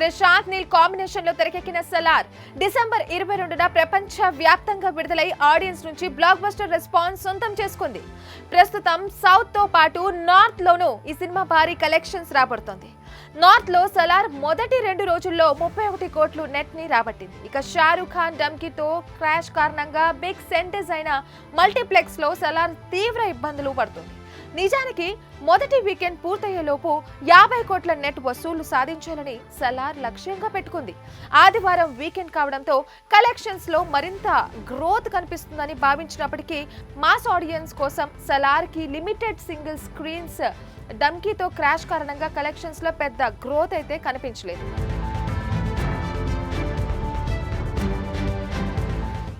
Prashanth Neel combination లో తెరకెక్కిన Salaar December 22న ప్రపంచ వ్యాప్తంగా విడుదలై ఆడియన్స్ నుంచి బ్లాక్ బస్టర్ రెస్పాన్స్ సొంతం చేసుకుంది. ప్రస్తుతం సౌత్ తో పాటు నార్త్ లోనూ ఈ సినిమా భారీ కలెక్షన్స్ రాబడుతోంది. నార్త్ లో సలార్ మొదటి 2 రోజుల్లో 31 కోట్లు నెట్ ని రాబట్టింది. ఇక షారుఖ్ ఖాన్ డమ్కీతో క్రాష్ కారణంగా బిగ్ సెంటెస్ అయిన మల్టీప్లెక్స్ లో సలార్ తీవ్ర ఇబ్బందులు పడుతుంది. నిజానికి మొదటి వీకెండ్ పూర్తయ్యేలోపు 50 కోట్ల నెట్ వసూళ్లు సాధించాలని సలార్ లక్ష్యంగా పెట్టుకుంది. ఆదివారం వీకెండ్ కావడంతో కలెక్షన్స్ లో మరింత గ్రోత్ కనిపిస్తుందని భావించినప్పటికీ మాస్ ఆడియన్స్ కోసం సలార్ కి లిమిటెడ్ సింగిల్ స్క్రీన్స్ డమ్కీతో క్రాష్ కారణంగా కలెక్షన్స్ లో పెద్ద గ్రోత్ అయితే కనిపించలేదు.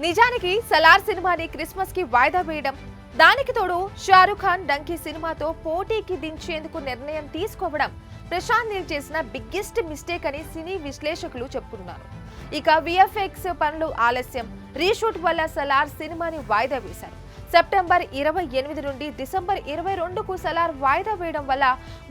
నిజానికి సలార్ సినిమాని క్రిస్మస్ కి వాయిదా వేయడం, దానికి తోడు షారుఖ్ ఖాన్ డంకీ సినిమాతో పోటీకి దించేందుకు నిర్ణయం తీసుకోవడం ప్రశాంత్ నీల్ చేసిన బిగ్గెస్ట్ మిస్టేక్ అని సినీ విశ్లేషకులు చెప్పుకున్నారు. ఇక విఎఫ్ఎక్స్ పనులు ఆలస్యం, రీషూట్ వల్ల సలార్ సినిమాని వాయిదా వేశారు. సెప్టెంబర్ 28 నుండి డిసెంబర్ 22కు సలార్ వాయిదా వేయడం వల్ల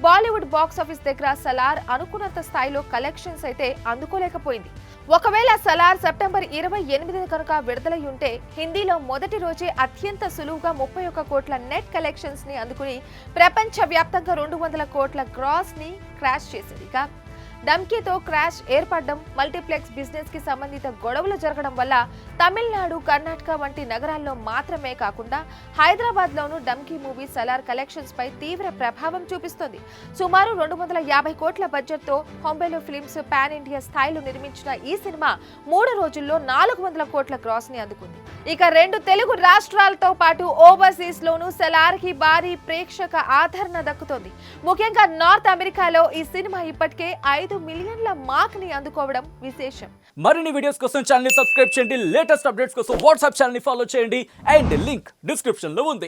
బాలీవుడ్ బాక్స్ ఆఫీస్ దగ్గర సలార్ అనుకున్నంత స్థాయిలో కలెక్షన్స్ అయితే అందుకోలేకపోయింది. ఒకవేళ సలార్ సెప్టెంబర్ 28 కనుక విడుదలై ఉంటే హిందీలో మొదటి రోజే అత్యంత సులువుగా 31 కోట్ల నెట్ కలెక్షన్స్ ని అందుకుని ప్రపంచ వ్యాప్తంగా 200 కోట్ల గ్రాస్ ని క్రాష్ చేసేది. ఇక డమ్కీతో క్రాష్ ఏర్పడడం, మల్టీప్లెక్స్ బిజినెస్ కి సంబంధిత గొడవలు జరగడం వల్ల తమిళనాడు, కర్ణాటక వంటి నగరాల్లో మాత్రమే కాకుండా హైదరాబాద్ లోనూ డంకీ మూవీ సలార్ కలెక్షన్స్ పై తీవ్ర ప్రభావం చూపిస్తుంది. సుమారు 250 కోట్ల బడ్జెట్ తో హొంబేలో ఫిల్మ్స్ పాన్ ఇండియా స్థాయిలో నిర్మించిన ఈ సినిమా 3 రోజుల్లో 400 కోట్ల గ్రాస్ ని అందుకుంది. ఇక 2 తెలుగు రాష్ట్రాలతో పాటు ఓవర్సీస్ లోనూ సలార్ కి భారీ ప్రేక్షక ఆదరణ దక్కుతోంది. ముఖ్యంగా నార్త్ అమెరికాలో ఈ సినిమా ఇప్పటికే 5 మిలియన్ల మార్క్ ని అందుకోవడం విశేషం. మరిన్ని వీడియోస్ కోసం ఛానల్ ని సబ్స్క్రైబ్ చేయండి, లేటెస్ట్ అప్డేట్స్ కోసం వాట్సాప్ ఛానల్ ని ఫాలో చేయండి అండ్ లింక్ డిస్క్రిప్షన్ లో ఉంది.